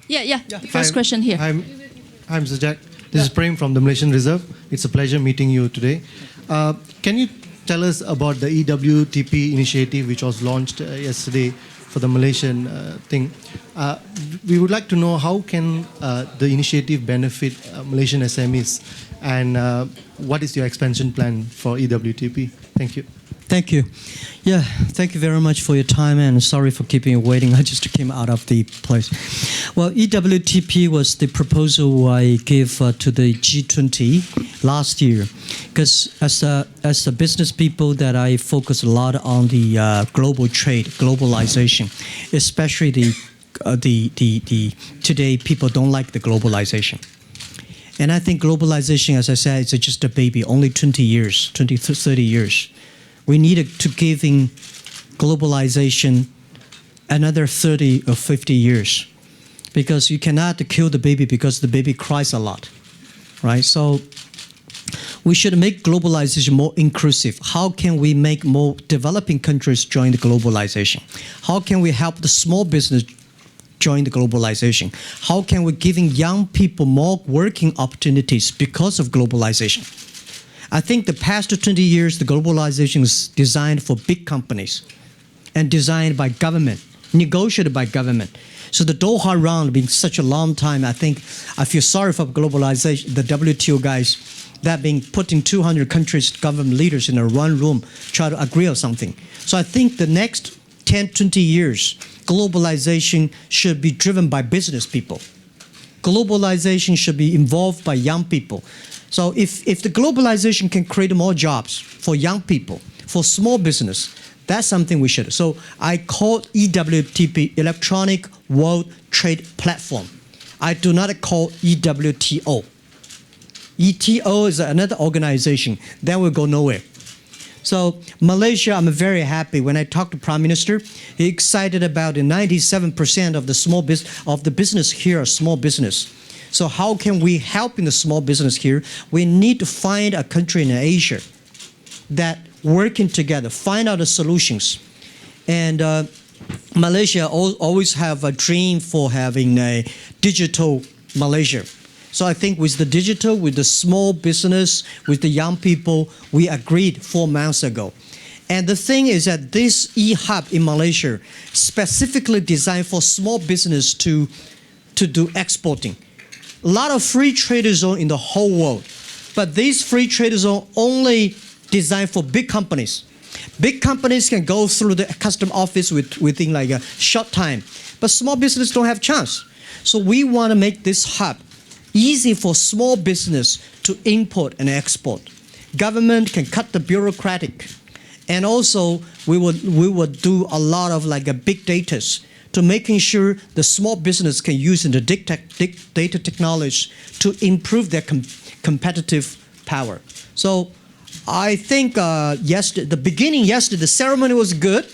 Yeah. First question here. I'm Mr. Jack. This is Prem from the Malaysian Reserve. It's a pleasure meeting you today. Can you tell us about the EWTP initiative which was launched yesterday for the Malaysian thing? We would like to know how can the initiative benefit Malaysian SMEs, and what is your expansion plan for EWTP? Thank you. Thank you. Yeah, thank you very much for your time, and sorry for keeping you waiting. I just came out of the place. Well, EWTP was the proposal I gave to the G20 last year, because as a business people that I focus a lot on the global trade, globalization, especially the today people don't like the globalization. And I think globalization, as I said, it's just a baby, only 20 years, 20 to 30 years. We needed to give in globalization another 30 or 50 years, because you cannot kill the baby because the baby cries a lot, right? So we should make globalization more inclusive. How can we make more developing countries join the globalization? How can we help the small business join the globalization? How can we giving young people more working opportunities because of globalization? I think the past 20 years, the globalization is designed for big companies and designed by government, negotiated by government. So the Doha round being such a long time, I think I feel sorry for globalization, the WTO guys, that being putting 200 countries, government leaders in a one room, try to agree on something. So I think the next 10, 20 years, globalization should be driven by business people. Globalization should be involved by young people. So if the globalization can create more jobs for young people, for small business, that's something we should. So I call EWTP Electronic World Trade Platform. I do not call EWTO. ETO is another organization. That will go nowhere. So Malaysia, I'm very happy. When I talked to Prime Minister, he excited about the 97% of the business here are small business. So how can we help in the small business here? We need to find a country in Asia that working together, find out the solutions. And Malaysia always have a dream for having a digital Malaysia. So I think with the digital, with the small business, with the young people, we agreed 4 months ago. And the thing is that this e-hub in Malaysia specifically designed for small business to do exporting. A lot of free trade zone in the whole world, but these free trade zone only designed for big companies. Big companies can go through the custom office within like a short time, but small business don't have chance. So we want to make this hub easy for small business to import and export. Government can cut the bureaucratic, and also we would do a lot of like a big data to making sure the small business can use in the data technology to improve their competitive power. So I think the ceremony was good.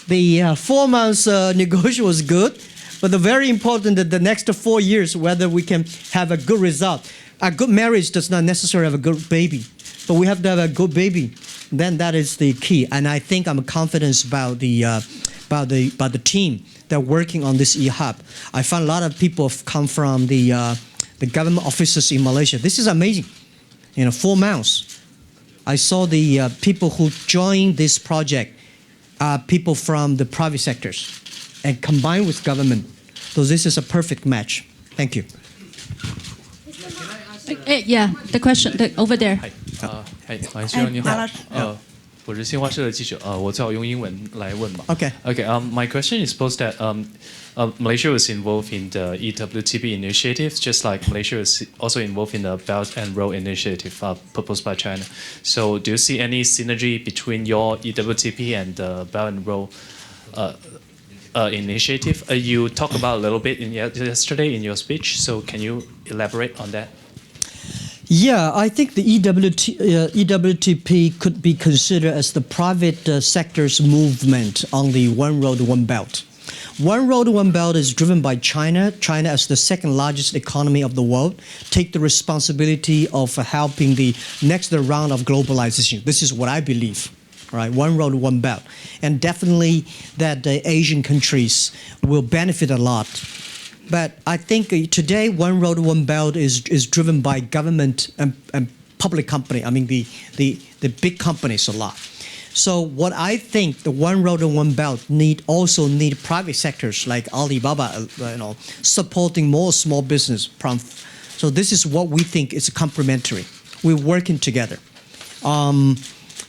The 4 months negotiation was good. But the very important that the next 4 years, whether we can have a good result. A good marriage does not necessarily have a good baby, but we have to have a good baby. Then that is the key. And I think I'm confident about the team that are working on this e-hub. I found a lot of people have come from the government offices in Malaysia. This is amazing. 4 months. I saw the people who joined this project are people from the private sectors and combined with government. So this is a perfect match. Thank you. Yeah, the question over there. 马先生你好，我是新华社的记者，我最好用英文来问吧。Okay. My question is posed that Malaysia was involved in the EWTP initiative, just like Malaysia was also involved in the Belt and Road initiative proposed by China. So do you see any synergy between your EWTP and the Belt and Road initiative? You talked about a little bit yesterday in your speech, so can you elaborate on that? Yeah, I think the EWTP could be considered as the private sector's movement on the One Road, One Belt. One Road, One Belt is driven by China. China, as the second largest economy of the world, take the responsibility of helping the next round of globalization. This is what I believe. Right, One Road, One Belt. And definitely that the Asian countries will benefit a lot But I think today One Road, One Belt is driven by government and public company. I mean the big companies a lot. So what I think the One Road and One Belt also need private sectors like Alibaba, supporting more small business. So this is what we think is complementary. We're working together.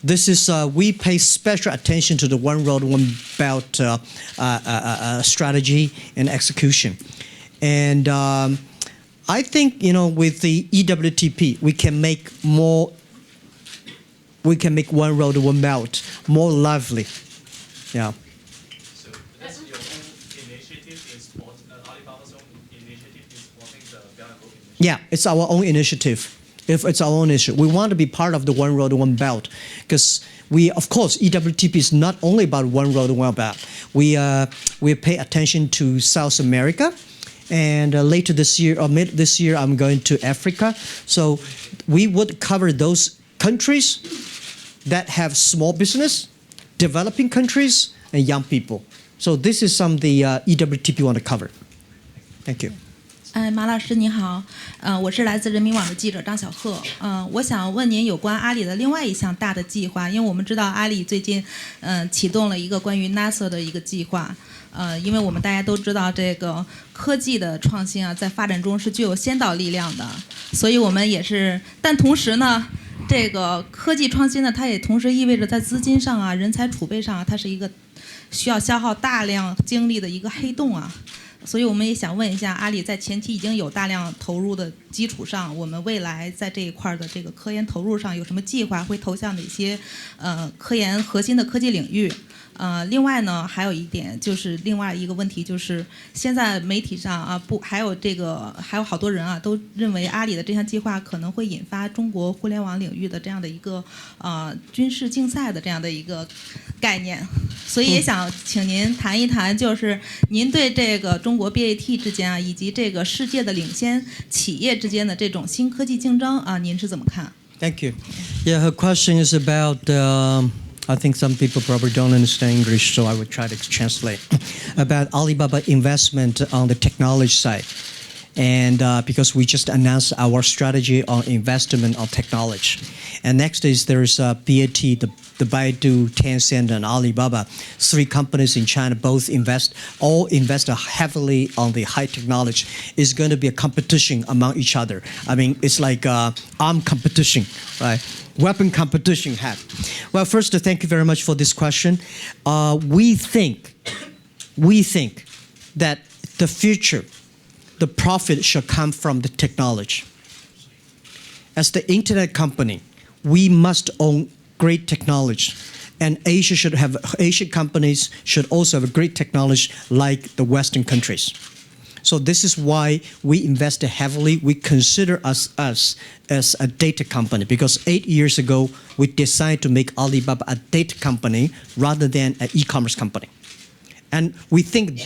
This is we pay special attention to the One Road, One Belt strategy and execution, and I think with the EWTP we can make more. We can make One Road, One Belt more lively. Yeah. So that's your own initiative in support, Alibaba's own initiative in supporting the Belt and Road initiative? Yeah, it's our own initiative. If it's our own issue, we want to be part of the One Road, One Belt, because of course, EWTP is not only about One Road, One Belt. We pay attention to South America, and later this year or mid this year, I'm going to Africa. So we would cover those countries that have small business, developing countries, and young people. So this is some of the EWTP want to cover. Thank you. 马老师你好，我是来自人民网的记者张小贺，我想问您有关阿里的另外一项大的计划，因为我们知道阿里最近启动了一个关于 NASA 的一个计划，因为我们大家都知道这个科技的创新啊，在发展中是具有先导力量的，所以我们也是，但同时呢，这个科技创新呢，它也同时意味着在资金上啊、人才储备上啊，它是一个需要消耗大量精力的一个黑洞啊。所以我们也想问一下，阿里在前期已经有大量投入的基础上，我们未来在这一块的这个科研投入上有什么计划？会投向哪些科研核心的科技领域？另外呢，还有一点就是另外一个问题，就是现在媒体上啊，还有好多人啊，都认为阿里的这项计划可能会引发中国互联网领域的这样的一个军事竞赛的这样的一个概念，所以也想请您谈一谈，就是您对这个中国 BAT 之间啊，以及这个世界的领先企业之间的这种新科技竞争啊，您是怎么看 Thank you. Yeah, her question is about. I think some people probably don't understand English, so I would try to translate. About Alibaba investment on the technology side. And because we just announced our strategy on investment on technology. And next is there's BAT, the Baidu, Tencent, and Alibaba. 3 companies in China all invest heavily on the high technology. It's going to be a competition among each other. I mean, it's like armed competition, right? Weapon competition Well, first, thank you very much for this question. We think that the future, the profit should come from the technology. As the internet company, we must own great technology, and Asian companies should also have a great technology like the Western countries. So this is why we invest heavily. We consider us as a data company because 8 years ago we decided to make Alibaba a data company rather than an e-commerce company. And we think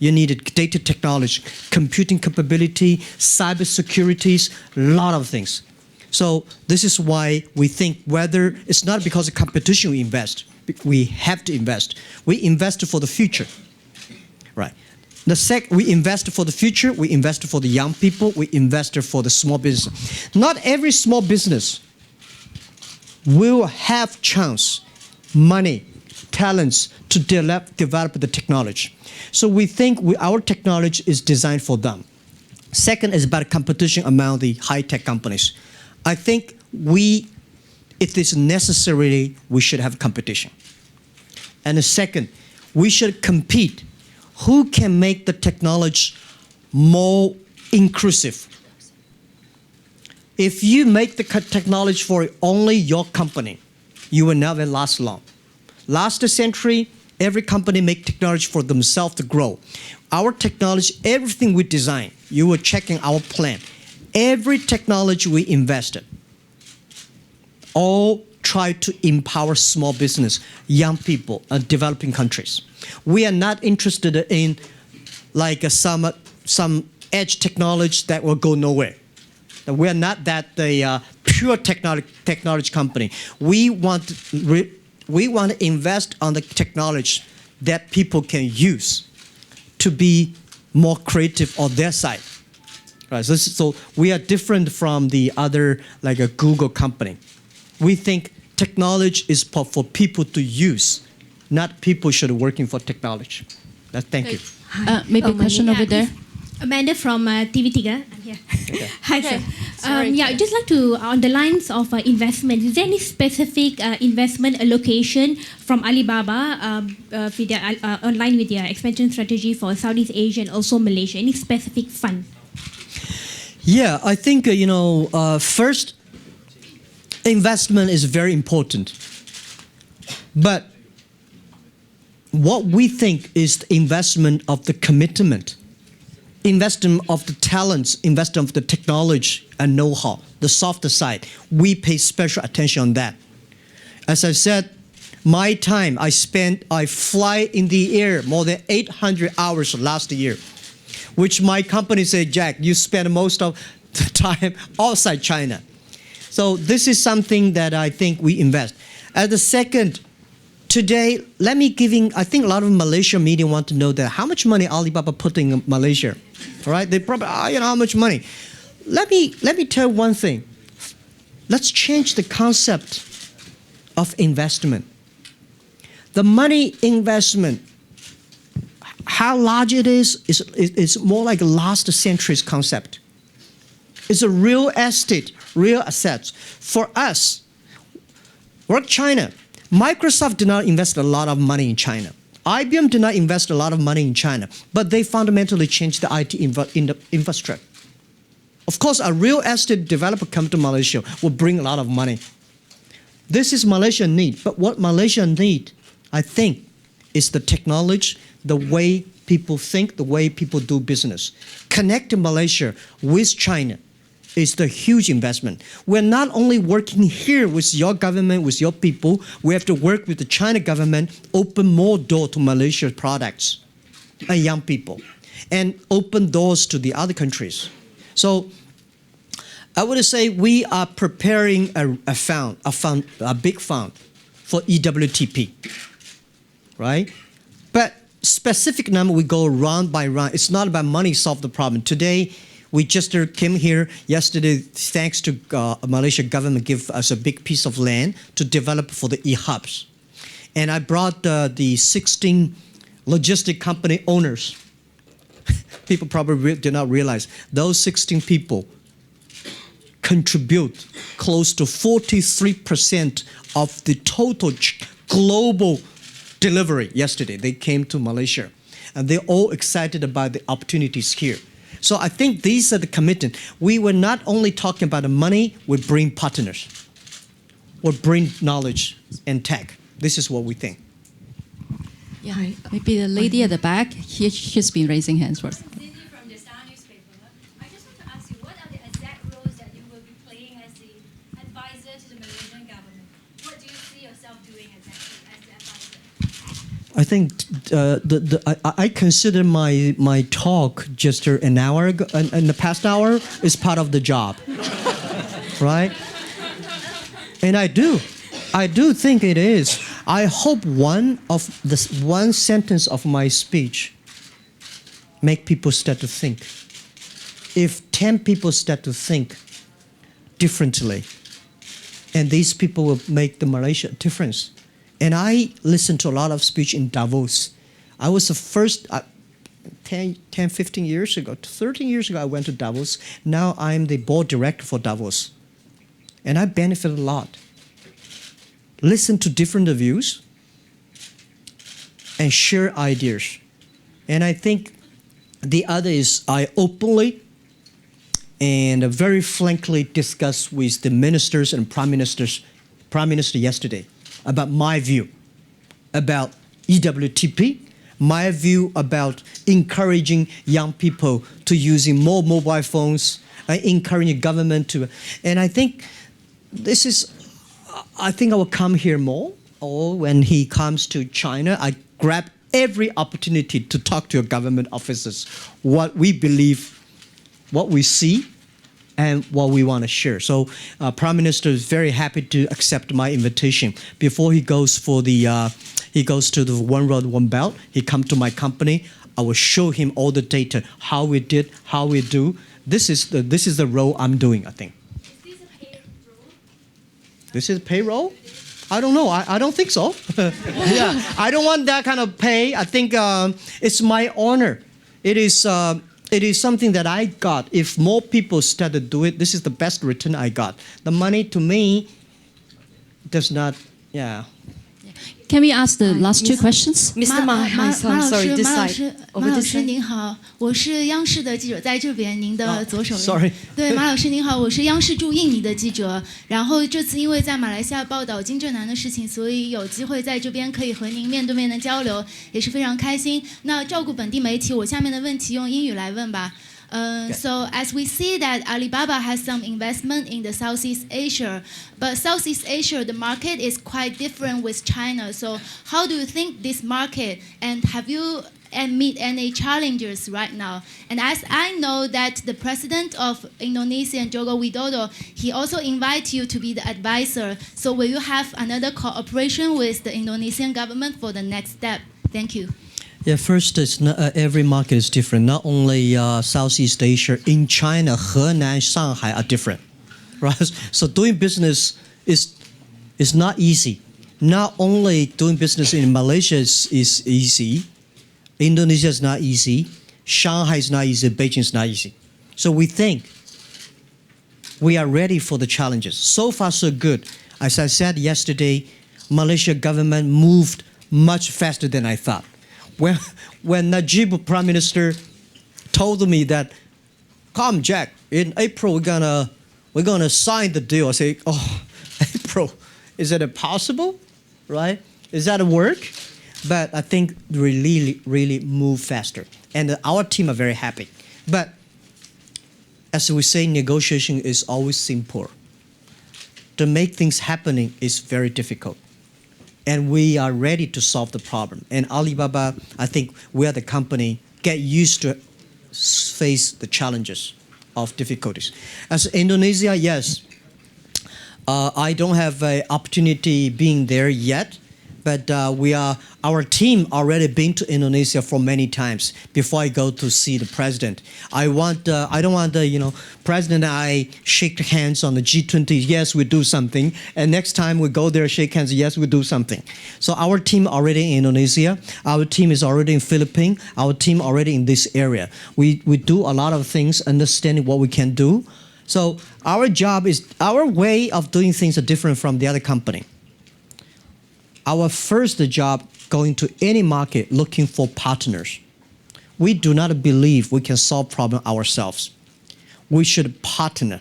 you need data technology, computing capability, cyber securities, a lot of things. So this is why we think whether it's not because of competition we invest, we have to invest. We invest for the future, right? We invest for the future, we invest for the young people, we invest for the small business. Not every small business will have chance, money, talents to develop the technology. So we think our technology is designed for them. Second is about competition among the high-tech companies. I think if it is necessary, we should have competition. And the second, we should compete. Who can make the technology more inclusive? If you make the technology for only your company, you will never last long. Last century, every company make technology for themselves to grow. Our technology, everything we design, you were checking our plan. Every technology we invested, all try to empower small business, young people, and developing countries. We are not interested in like some edge technology that will go nowhere. We are not that pure technology company. We want to invest on the technology that people can use to be more creative on their side. Right. So we are different from the other, like a Google company. We think technology is for people to use, not people should be working for technology. Thank you. Maybe a question over there. Amanda from TV3. I'm here. Hi, Okay. sir. Sorry. Yeah, I'd just like to, on the lines of investment, is there any specific investment allocation from Alibaba with their, online with their expansion strategy for Southeast Asia and also Malaysia? Any specific fund? Yeah, I think, first, investment is very important. But what we think is the investment of the commitment, investment of the talents, investment of the technology and know-how, the softer side. We pay special attention on that. As I said, my time I fly in the air more than 800 hours last year, which my company said, Jack, you spend most of the time outside China. So this is something that I think we invest. As the second, today, I think a lot of Malaysian media want to know that how much money Alibaba put in Malaysia, all right? They probably, how much money? Let me tell you one thing. Let's change the concept of investment. The money investment, how large it is more like a last century's concept. It's a real estate, real assets. For us, work China. Microsoft did not invest a lot of money in China. IBM did not invest a lot of money in China, but they fundamentally changed the IT infrastructure. Of course, a real estate developer come to Malaysia will bring a lot of money. This is Malaysia need, but what Malaysia need, I think, is the technology, the way people think, the way people do business. Connecting Malaysia with China is the huge investment. We're not only working here with your government, with your people, we have to work with the China government, open more door to Malaysia's products and young people, and open doors to the other countries. So I would say we are preparing a big fund for EWTP, right? But specific number, we go round by round. It's not about money solve the problem. Today, we just came here yesterday, thanks to Malaysian government give us a big piece of land to develop for the e-hubs. And I brought the 16 logistic company owners. People probably did not realize those 16 people contribute close to 43% of the total global delivery yesterday. They came to Malaysia and they're all excited about the opportunities here. So I think these are the commitment. We were not only talking about the money, we bring partners. We bring knowledge and tech. This is what we think. Yeah, maybe the lady at the back, she's been raising hands first. Cindy from the Star newspaper. I just want to ask you, what are the exact roles that you will be playing as the advisor to the Malaysian government? What do you see yourself doing exactly as the advisor? I think I consider my talk just an hour ago, in the past hour, is part of the job, right? And I do think it is. I hope one sentence of my speech make people start to think. If 10 people start to think differently, and these people will make the Malaysia difference. And I listened to a lot of speech in Davos. I was the first, 10, 15 years ago, 13 years ago, I went to Davos. Now I'm the board director for Davos. And I benefited a lot. Listen to different views and share ideas. And I think the other is I openly and very frankly discussed with the ministers and prime minister yesterday about my view about EWTP, my view about encouraging young people to using more mobile phones, encouraging government to, and I think this is, I think I will come here more, or when he comes to China, I grab every opportunity to talk to your government officers, what we believe, what we see, and what we want to share. So Prime Minister is very happy to accept my invitation. Before he goes to the One Road, One Belt, he come to my company. I will show him all the data, how we did, how we do. This is the role I'm doing, I think. Is this a paid role? This is payroll? I don't know. I don't think so. Yeah, I don't want that kind of pay. I think it's my honor. It is something that I got. If more people start to do it, this is the best return I got. The money to me does not, yeah. Can we ask the last two questions? Mr. Ma, sorry, this 马老 side. 师， Over 马老 this 师 side. 您好，我是央视的记者，在这边您的左手边。 Sorry. 对，马老师您好，我是央视驻印尼的记者。然后这次因为在马来西亚报道金正男的事情，所以有机会在这边可以和您面对面的交流，也是非常开心。那照顾本地媒体，我下面的问题用英语来问吧。So as we see that Alibaba has some investment in the Southeast Asia, but Southeast Asia, the market is quite different with China. So how do you think this market, and have you meet any challenges right now? And as I know that the president of Indonesia, Joko Widodo, he also invite you to be the advisor. So will you have another cooperation with the Indonesian government for the next step? Thank you. Yeah, first, it's not, every market is different. Not only Southeast Asia, in China, Henan, Shanghai are different, right? So doing business is not easy. Not only doing business in Malaysia is easy, Indonesia is not easy, Shanghai is not easy, Beijing is not easy. So we think we are ready for the challenges. So far, so good. As I said yesterday, Malaysian government moved much faster than I thought. When Najib Prime Minister told me that, come Jack, in April we're gonna sign the deal. I say, oh, April, is it possible, right? Is that a work? But I think we really move faster, and our team are very happy. But as we say, negotiation is always simple. To make things happening is very difficult. And we are ready to solve the problem. And Alibaba, I think we are the company get used to face the challenges of difficulties. As Indonesia, yes, I don't have an opportunity being there yet, but our team already been to Indonesia for many times before I go to see the president. I don't want the president and I shake hands on the G20. Yes, we do something, and next time we go there, shake hands. Yes, we do something. So our team already in Indonesia. Our team is already in Philippines. Our team already in this area. We do a lot of things, understanding what we can do. So our way of doing things are different from the other company. Our first job going to any market looking for partners. We do not believe we can solve problem ourselves. We should partner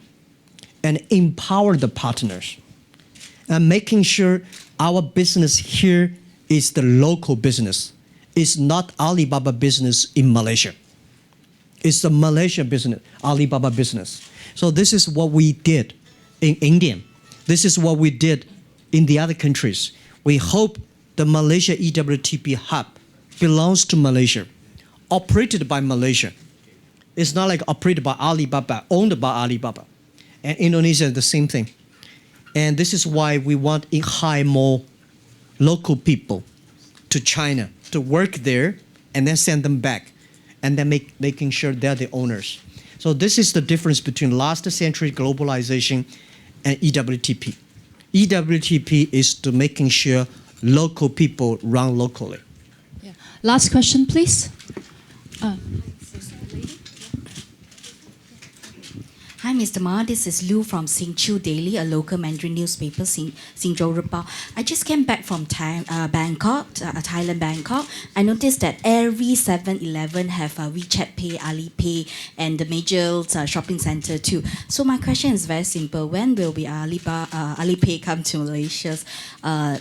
and empower the partners and making sure our business here is the local business. It's not Alibaba business in Malaysia. It's the Malaysia business, Alibaba business. So this is what we did in India. This is what we did in the other countries. We hope the Malaysia EWTP hub belongs to Malaysia, operated by Malaysia. It's not like operated by Alibaba, owned by Alibaba. And Indonesia is the same thing. And this is why we want to hire more local people to China to work there and then send them back and then making sure they're the owners. So this is the difference between last century globalization and EWTP. EWTP is to making sure local people run locally. Yeah. Last question, please. Hi, Mr. Ma. This is Liu from Singchu Daily, a local Mandarin newspaper, Singzhou Ripao. I just came back from Bangkok, Thailand, Bangkok. I noticed that every 7-Eleven have WeChat Pay, Alipay, and the major shopping center too. So my question is very simple. When will Alipay come to Malaysia?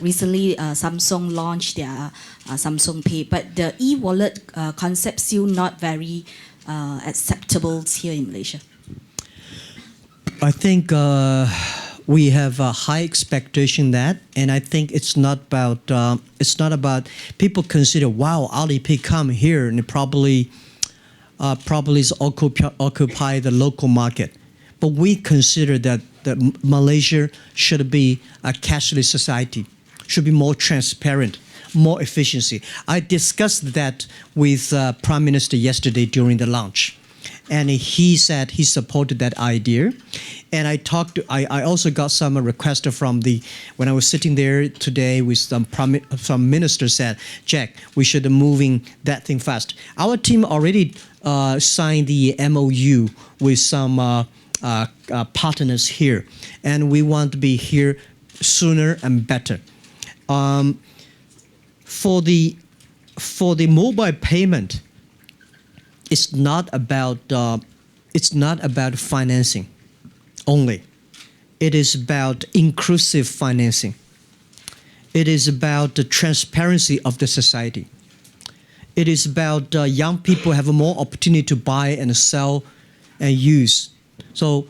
Recently, Samsung launched their Samsung Pay, but the e-wallet concept still not very acceptable here in Malaysia. I think we have a high expectation that, and I think it's not about people consider, wow, Alipay come here and it probably is occupy the local market, but we consider that Malaysia should be a cashless society, should be more transparent. more efficiency. I discussed that with Prime Minister yesterday during the lunch. And he said he supported that idea. And I also got some requests from when I was sitting there today with some ministers said, Jack, we should be moving that thing fast. Our team already signed the MOU with some partners here. And we want to be here sooner and better. For the mobile payment, it's not about financing only. It is about inclusive financing. It is about the transparency of the society. It is about young people have more opportunity to buy and sell and use. So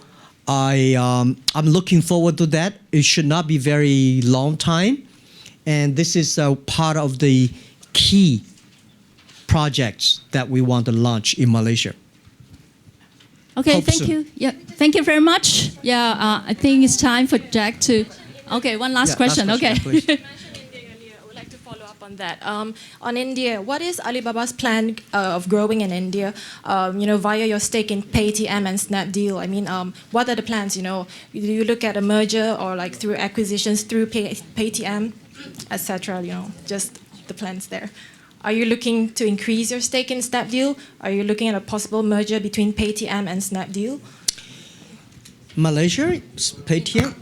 I'm looking forward to that. It should not be very long time, and this is part of the key projects that we want to launch in Malaysia. Okay, Hope thank soon. you. Yeah, thank you very much. Yeah, I think it's time for Jack to. Okay, one last question. Last Okay. please. I would like to follow up on that. On India, what is Alibaba's plan of growing in India? Via your stake in Paytm and Snapdeal. I mean, what are the plans? Do you look at a merger or like through acquisitions through Paytm, etc. Just the plans there. Are you looking to increase your stake in Snapdeal? Are you looking at a possible merger between Paytm and Snapdeal? Malaysia, Paytm,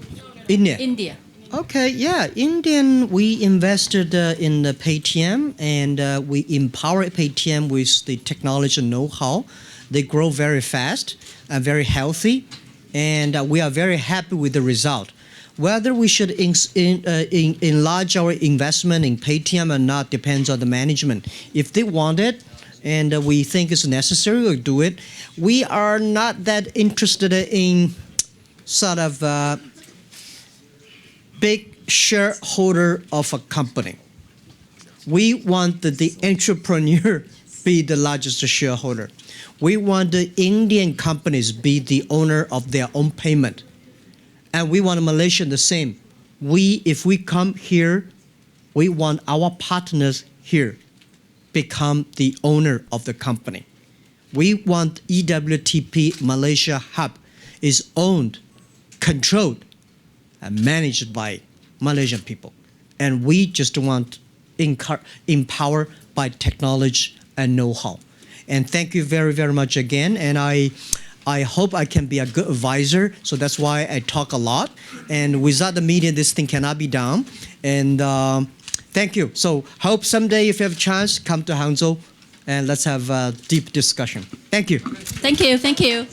India. India. Okay, yeah, Indian. We invested in the Paytm, and we empower Paytm with the technology know-how. They grow very fast and very healthy, and we are very happy with the result. Whether we should enlarge our investment in Paytm or not depends on the management. If they want it and we think it's necessary, we'll do it. We are not that interested in sort of big shareholder of a company. We want the entrepreneur be the largest shareholder. We want the Indian companies be the owner of their own payment. And we want Malaysia the same. If we come here, we want our partners here become the owner of the company. We want EWTP Malaysia Hub is owned, controlled, and managed by Malaysian people. And we just want empower by technology and know-how. And thank you very, very much again. And I hope I can be a good advisor. So that's why I talk a lot. And without the media, this thing cannot be done. And thank you. So hope someday if you have a chance, come to Hangzhou and let's have a deep discussion. Thank you. Thank you. Thank you.